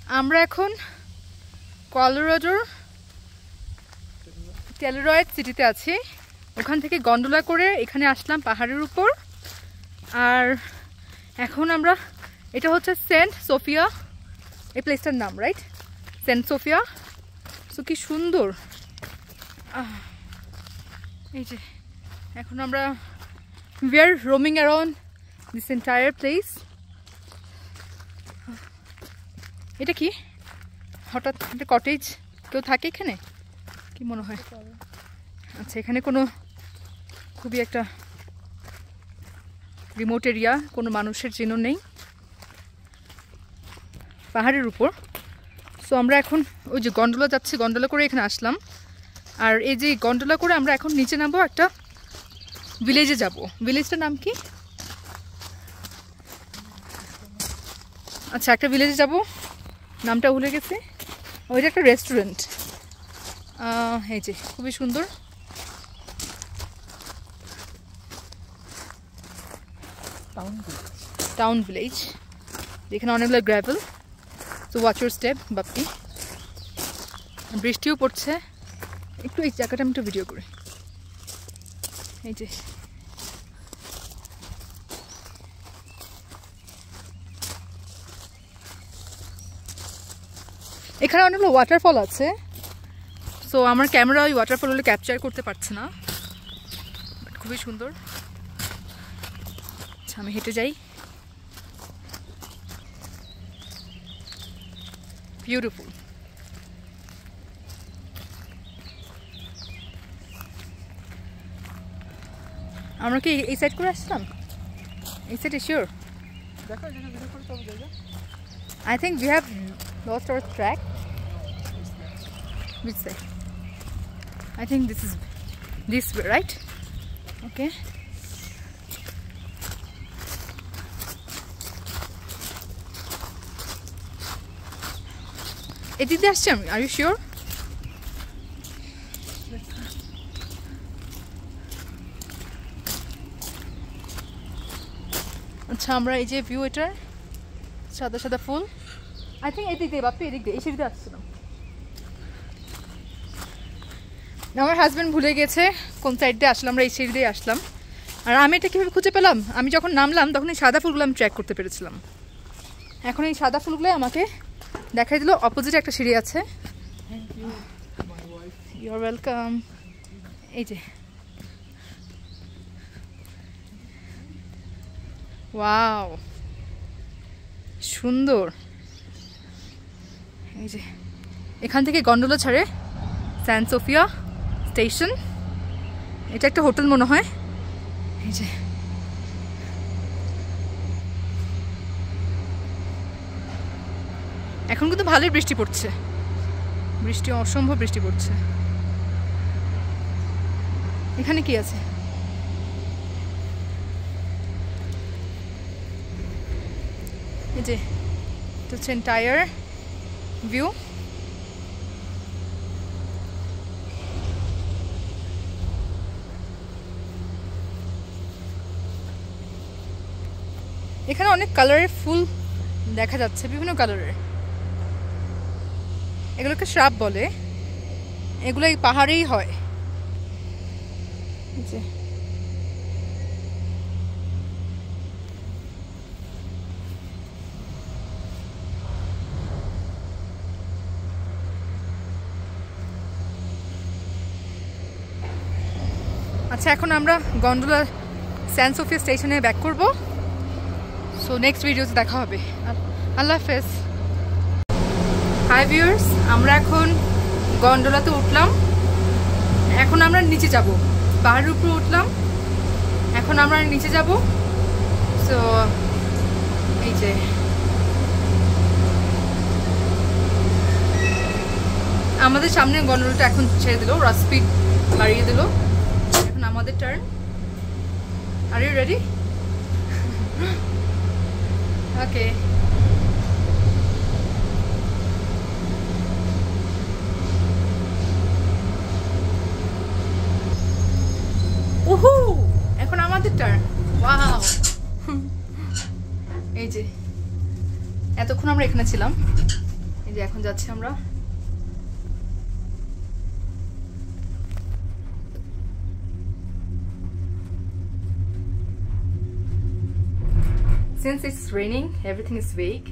আমরা এখন কলোরাডোর টেলুরয়েড সিটিতে আছি। ওখান থেকে গন্ডোলা করে এখানে আসলাম পাহাড়ের উপর। আর এখন আমরা, এটা হচ্ছে সেন্ট সোফিয়া, এই প্লেসটার নাম, রাইট? Saint Sophia. সো কি সুন্দর। এই যে এখন আমরা we are roaming around this entire place. এটা কি হঠাৎ একটা কটেজ, কেউ থাকে এখানে কি মনে হয়? আচ্ছা, এখানে কোনো খুবই একটা রিমোট এরিয়া, কোনো মানুষের চিহ্ন নেই, পাহাড়ের উপর। সো আমরা এখন ওই যে গন্ডোলা যাচ্ছি, গন্ডোলা করে এখানে আসলাম। আর এই যে গন্ডোলা করে আমরা এখন নিচে নামবো, একটা ভিলেজে যাব। ভিলেজটার নাম কি? আচ্ছা, একটা ভিলেজে যাব, নামটা ভুলে গেছি। ওইটা একটা রেস্টুরেন্ট। এই যে খুবই সুন্দর। টাউন ভিলেজ, এখানে অনেকগুলো gravel. So watch your step Bappi. বৃষ্টিও পড়ছে, একটু এই জায়গাটা আমি একটু ভিডিও করি। এই যে এখানে অনেকগুলো ওয়াটারফল আছে। সো আমার ক্যামেরা ওই ওয়াটারফলগুলো ক্যাপচার করতে পারছে না, বাট খুবই সুন্দর। আচ্ছা, আমি হেঁটে যাই। বিউটিফুল। আমরা কি এই সাইড করে আসলাম? এই side sure? I think we have lost our track. Which side? I think this is this way, right? Okay. এদিক দিয়ে আসছি আমি। Are you sure? আচ্ছা, আমরা এই যে ভিউ, এটার সাদা সাদা ফুল। আই থিঙ্ক এদিক দিয়ে বাপ্পি, এদিক দিয়ে, এই সিঁড়ি দিয়ে আসছিলাম। আমার হাজব্যান্ড ভুলে গেছে কোন সাইড দিয়ে আসলাম, আমরা এই সিঁড়ি দিয়ে আসলাম। আর আমি এটা কীভাবে খুঁজে পেলাম? আমি যখন নামলাম তখন এই সাদা ফুলগুলো আমি ট্র্যাক করতে পেরেছিলাম। এখন এই সাদা ফুলগুলো আমাকে দেখাই দিল অপোজিটে একটা সিঁড়ি আছে। You are welcome. এই যে ওয়াও, সুন্দর। এই যে এখান থেকে গন্ডোলা ছাড়ে সেন্ট সোফিয়া স্টেশন। এটা একটা হোটেল মনে হয়। এই যে এখন কিন্তু ভালোই বৃষ্টি পড়ছে, বৃষ্টি অসম্ভব বৃষ্টি পড়ছে। এখানে কি আছে? এই যে এটা হচ্ছে এন্টায়ার ভিউ। এখানে অনেক কালারের ফুল দেখা যাচ্ছে, বিভিন্ন কালারের। এগুলোকে শ্রাব বলে, এগুলো এই পাহাড়েই হয়। আচ্ছা, এখন আমরা গন্ডোলা সেন্ট সোফিয়া স্টেশনে ব্যাক করব। সো নেক্সট ভিডিওতে দেখা হবে। আল্লাহ হাফেজ। হাই ভিউয়ার্স, আমরা এখন গন্ডোলাতে উঠলাম। এখন আমরা নিচে যাব, পাহাড়ের উপরে উঠলাম, এখন আমরা নিচে যাব। সো এই যে আমাদের সামনে গন্ডোলাটা এখন ছেড়ে দিল, ওরা স্পিড বাড়িয়ে দিল। এখন আমাদের turn. Are you ready? Okay. ওহো, এখন আমাদের টার্ন। ওয়াও, এই যে এতক্ষণ আমরা এখানে ছিলাম। যে এখন যাচ্ছি আমরা। Since it's raining, everything is vague.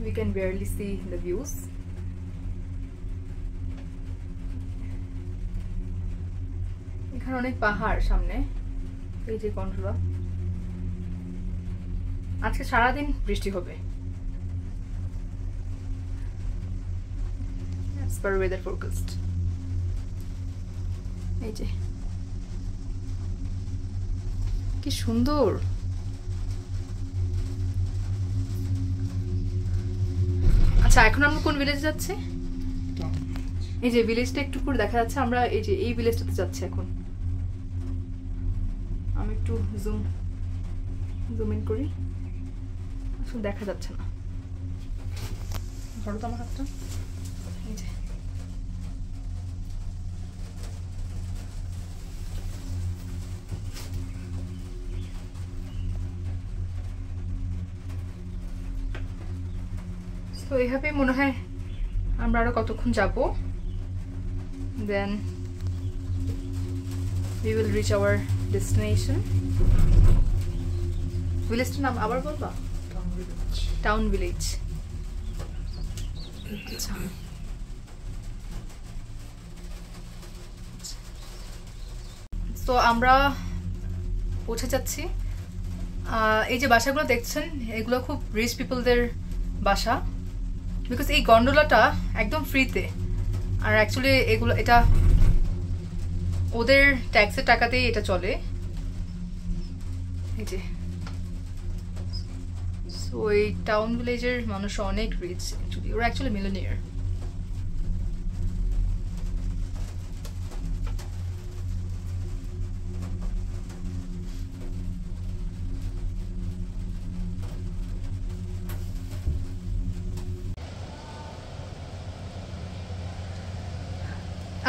We can barely see the views. এখানে অনেক পাহাড় সামনে, এই যে গন্ডোলা। আজকে সারাদিন বৃষ্টি হবে as per weather forecast। এই যে কি সুন্দর। আচ্ছা এখন আমরা কোন ভিলেজে যাচ্ছি? এই যে ভিলেজটা একটু করে দেখা যাচ্ছে, আমরা এই যে এই ভিলেজটাতে যাচ্ছি এখন। আমি একটু জুম ইন করি, আসলে দেখা যাচ্ছে না। ধরো তো আমার হাতটা। এই যে তো এইভাবে মনে হয় আমরা আরো কতক্ষণ যাব, দেন we will reach our destination। ভিলেজটার নাম আবার বলবা? Town village. আচ্ছা তো আমরা পৌঁছে যাচ্ছি। এই যে বাসাগুলো দেখছেন এগুলো খুব রিচ পিপলদের বাসা, বিকজ এই গন্ডোলাটা একদম ফ্রিতে। আর অ্যাকচুয়ালি এটা ওদের ট্যাক্সের টাকাতেই এটা চলে। এই যে সো এই টাউন ভিলেজের মানুষ অনেক রিচ, ওরা অ্যাকচুয়ালি মিলিয়নিয়ার।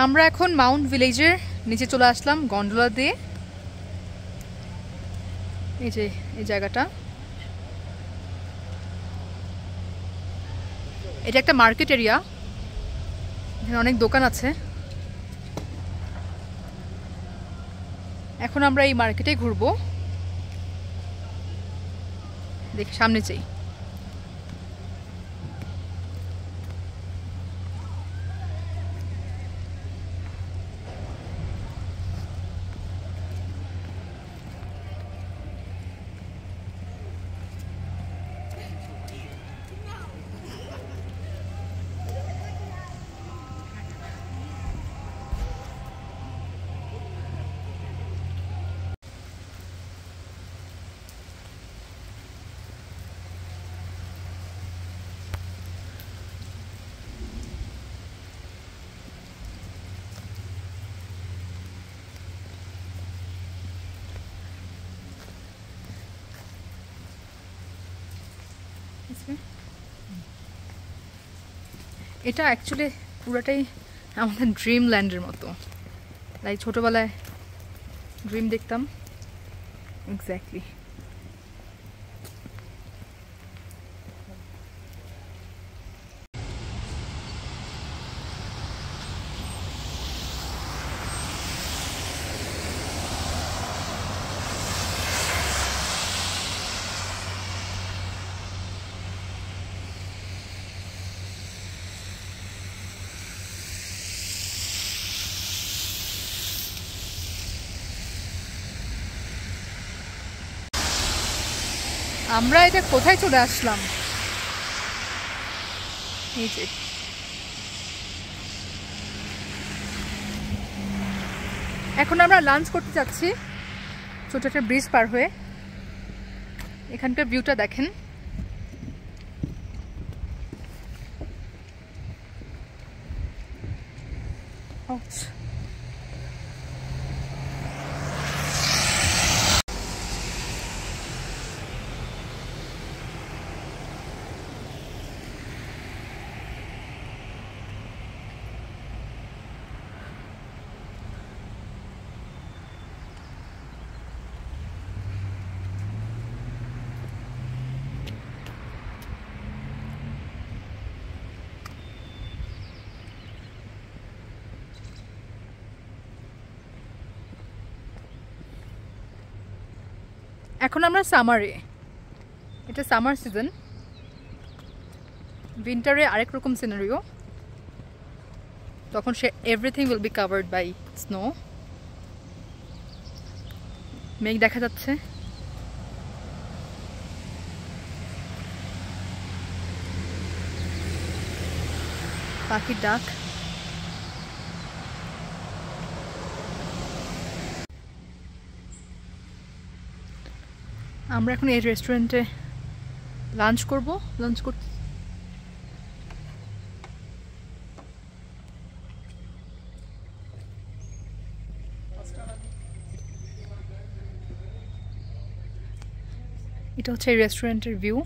আমরা এখন মাউন্ট ভিলেজের নিচে চলে আসলাম গন্ডোলা দিয়ে। এই যে এই জায়গাটা, এটা একটা মার্কেট এরিয়া, এখানে অনেক দোকান আছে। এখন আমরা এই মার্কেটে ঘুরবো, দেখি সামনে চাই। এটা অ্যাকচুয়ালি পুরোটাই আমাদের ড্রিম ল্যান্ডের মতো, লাইক ছোটোবেলায় ড্রিম দেখতাম এক্স্যাক্টলি। আমরা এটা কোথায় চলে আসলাম? এই যে এখন আমরা লাঞ্চ করতে যাচ্ছি ছোট একটা ব্রিজ পার হয়ে। এখানকার ভিউটা দেখেন, এখন আমরা সামারে, এটা সামার সিজন। উইন্টারে আরেক রকম সিনারিও, তখন everything will be covered by snow. মেঘ দেখা যাচ্ছে, পাখির ডাক। আমরা এখন এই রেস্টুরেন্টে লাঞ্চ করব। লাঞ্চ করতে এটা হচ্ছে এই রেস্টুরেন্টের ভিউ।